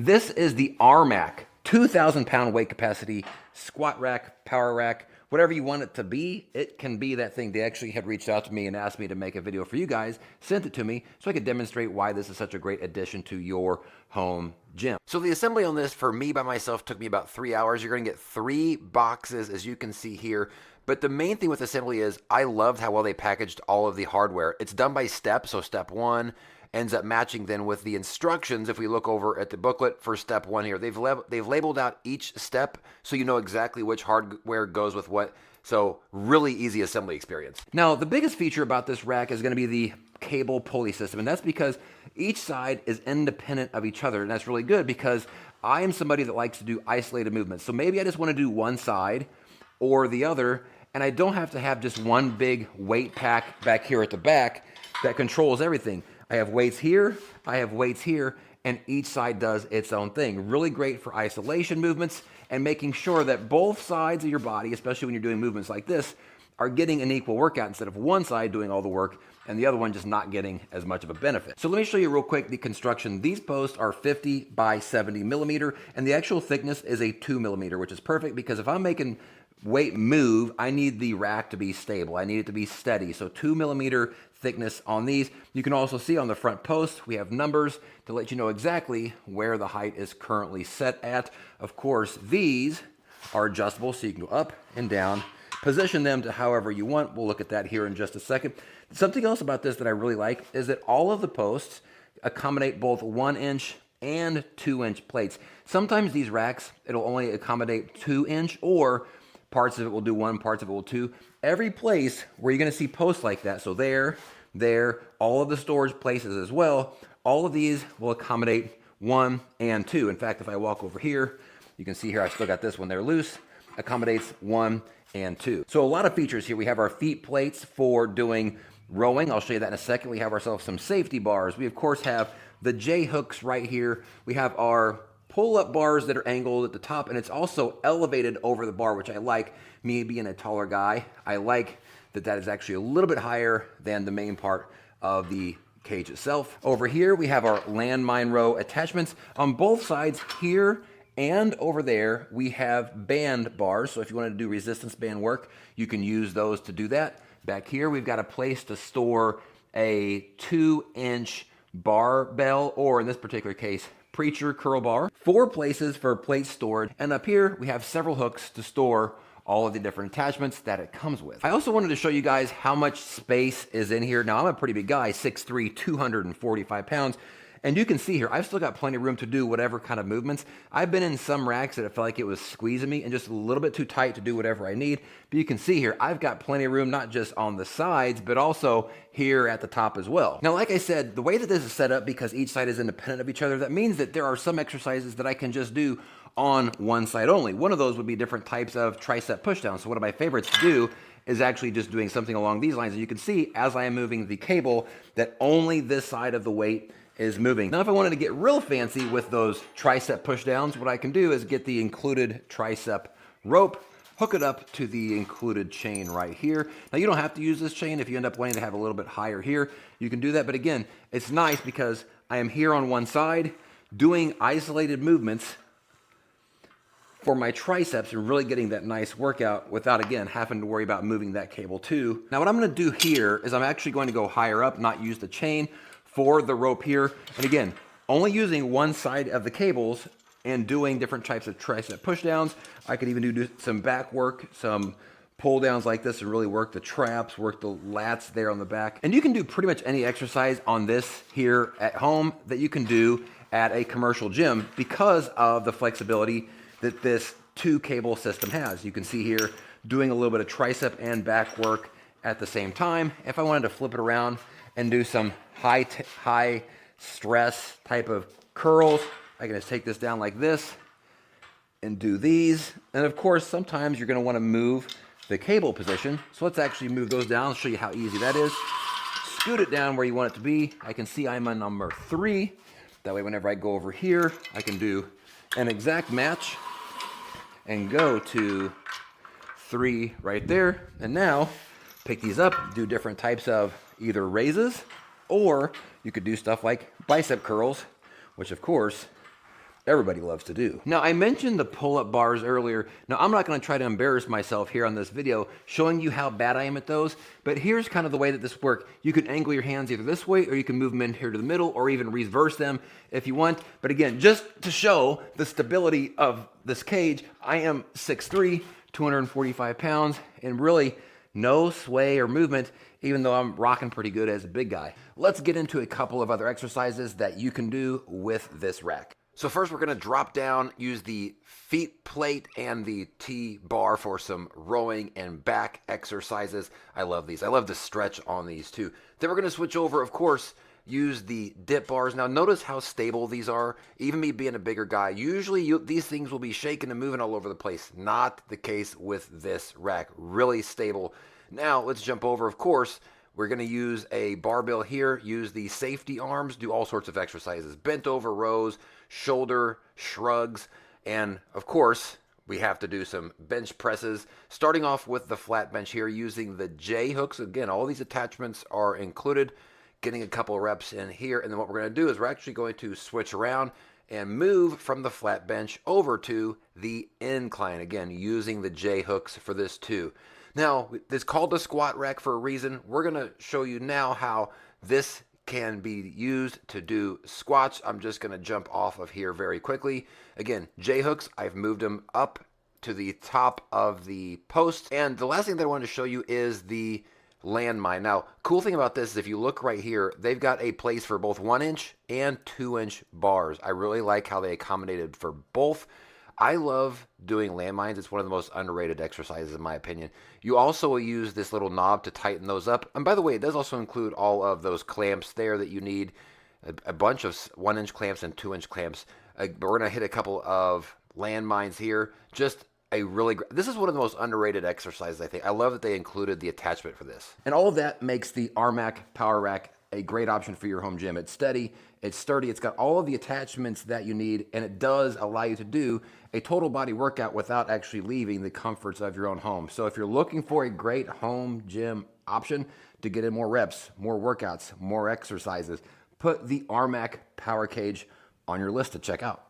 This is the ARMAC 2,000 pound weight capacity squat rack, power rack, whatever you want it to be, it can be that thing. They actually had reached out to me and asked me to make a video for you guys, sent it to me so I could demonstrate why this is such a great addition to your home gym. So the assembly on this for me by myself took me about 3 hours. You're gonna get 3 boxes as you can see here. But the main thing with assembly is I loved how well they packaged all of the hardware. It's done by step, so step 1 ends up matching then with the instructions. If we look over at the booklet for step 1 here, they've labeled out each step so you know exactly which hardware goes with what. So really easy assembly experience. Now the biggest feature about this rack is going to be the cable pulley system, and that's because each side is independent of each other, and that's really good because I am somebody that likes to do isolated movements. So maybe I just want to do one side or the other, and I don't have to have just one big weight pack back here at the back that controls everything. I have weights here, I have weights here, and each side does its own thing. Really great for isolation movements and making sure that both sides of your body, especially when you're doing movements like this, are getting an equal workout instead of one side doing all the work and the other one just not getting as much of a benefit. So let me show you real quick the construction. These posts are 50 by 70 millimeter, and the actual thickness is a 2 millimeter, which is perfect because if I'm making weight move, I need the rack to be stable. I need it to be steady. So 2 millimeter thickness on these. You can also see on the front post, we have numbers to let you know exactly where the height is currently set at. Of course, these are adjustable, so you can go up and down, position them to however you want. We'll look at that here in just a second. Something else about this that I really like is that all of the posts accommodate both 1-inch and 2-inch plates. Sometimes these racks, it'll only accommodate 2-inch, or parts of it will do 1, parts of it will 2. Every place where you're gonna see posts like that, so there, all of the storage places as well, all of these will accommodate 1 and 2. In fact, if I walk over here, you can see here, I still got this one there loose, accommodates 1 and 2. So a lot of features here. We have our feet plates for doing rowing. I'll show you that in a second. We have ourselves some safety bars. We of course have the J hooks right here. We have our pull-up bars that are angled at the top, and it's also elevated over the bar, which I like. Me being a taller guy, I like that that is actually a little bit higher than the main part of the cage itself. Over here, we have our landmine row attachments. On both sides here and over there, we have band bars. So if you want to do resistance band work, you can use those to do that. Back here, we've got a place to store a 2-inch barbell, or in this particular case, preacher curl bar. 4 places for plate storage, and up here we have several hooks to store all of the different attachments that it comes with. I also wanted to show you guys how much space is in here. Now I'm a pretty big guy, 6'3", 245 pounds. And you can see here, I've still got plenty of room to do whatever kind of movements. I've been in some racks that it felt like it was squeezing me and just a little bit too tight to do whatever I need. But you can see here, I've got plenty of room, not just on the sides, but also here at the top as well. Now, like I said, the way that this is set up, because each side is independent of each other, that means that there are some exercises that I can just do on one side only. One of those would be different types of tricep pushdowns. So one of my favorites to do is actually just doing something along these lines. And you can see as I am moving the cable that only this side of the weight is moving. Now, if I wanted to get real fancy with those tricep pushdowns, what I can do is get the included tricep rope, hook it up to the included chain right here. Now, you don't have to use this chain if you end up wanting to have a little bit higher here. You can do that, but again, it's nice because I am here on one side doing isolated movements for my triceps and really getting that nice workout without, again, having to worry about moving that cable too. Now, what I'm gonna do here is I'm actually going to go higher up, not use the chain for the rope here. And again, only using one side of the cables and doing different types of tricep pushdowns. I could even do some back work, some pull downs like this, and really work the traps, work the lats there on the back. And you can do pretty much any exercise on this here at home that you can do at a commercial gym because of the flexibility that this 2-cable system has. You can see here doing a little bit of tricep and back work at the same time. If I wanted to flip it around and do some high stress type of curls, I can just take this down like this and do these. And of course, sometimes you're gonna wanna move the cable position. So let's actually move those down, show you how easy that is. Scoot it down where you want it to be. I can see I'm on number 3. That way, whenever I go over here, I can do an exact match and go to 3 right there. And now pick these up, do different types of either raises, or you could do stuff like bicep curls, which of course everybody loves to do. Now, I mentioned the pull-up bars earlier. Now, I'm not going to try to embarrass myself here on this video showing you how bad I am at those, but here's kind of the way that this works. You can angle your hands either this way, or you can move them in here to the middle, or even reverse them if you want. But again, just to show the stability of this cage, I am 6'3", 245 pounds, and really no sway or movement, even though I'm rocking pretty good as a big guy. Let's get into a couple of other exercises that you can do with this rack. So first we're gonna drop down, use the feet plate and the T-bar for some rowing and back exercises. I love these. I love the stretch on these too. Then we're gonna switch over, of course, use the dip bars. Now notice how stable these are. Even me being a bigger guy, usually these things will be shaking and moving all over the place. Not the case with this rack. Really stable. Now let's jump over, of course. We're going to use a barbell here, use the safety arms, do all sorts of exercises. Bent over rows, shoulder shrugs, and of course, we have to do some bench presses. Starting off with the flat bench here using the J hooks. Again, all these attachments are included. Getting a couple of reps in here, and then what we're going to do is we're actually going to switch around and move from the flat bench over to the incline. Again, using the J hooks for this too. Now, it's called a squat rack for a reason. We're going to show you now how this can be used to do squats. I'm just going to jump off of here very quickly. Again, J hooks, I've moved them up to the top of the post. And the last thing that I wanted to show you is the landmine. Now, cool thing about this is if you look right here, they've got a place for both 1-inch and 2-inch bars. I really like how they accommodated for both. I love doing landmines. It's one of the most underrated exercises in my opinion. You also will use this little knob to tighten those up. And by the way, it does also include all of those clamps there that you need. A bunch of 1-inch clamps and 2-inch clamps. But we're going to hit a couple of landmines here. Just this is one of the most underrated exercises, I think. I love that they included the attachment for this. And all of that makes the ARMAC Power Rack a great option for your home gym. It's steady, it's sturdy, it's got all of the attachments that you need, and it does allow you to do a total body workout without actually leaving the comforts of your own home. So if you're looking for a great home gym option to get in more reps, more workouts, more exercises, put the ARMAC Power Cage on your list to check out.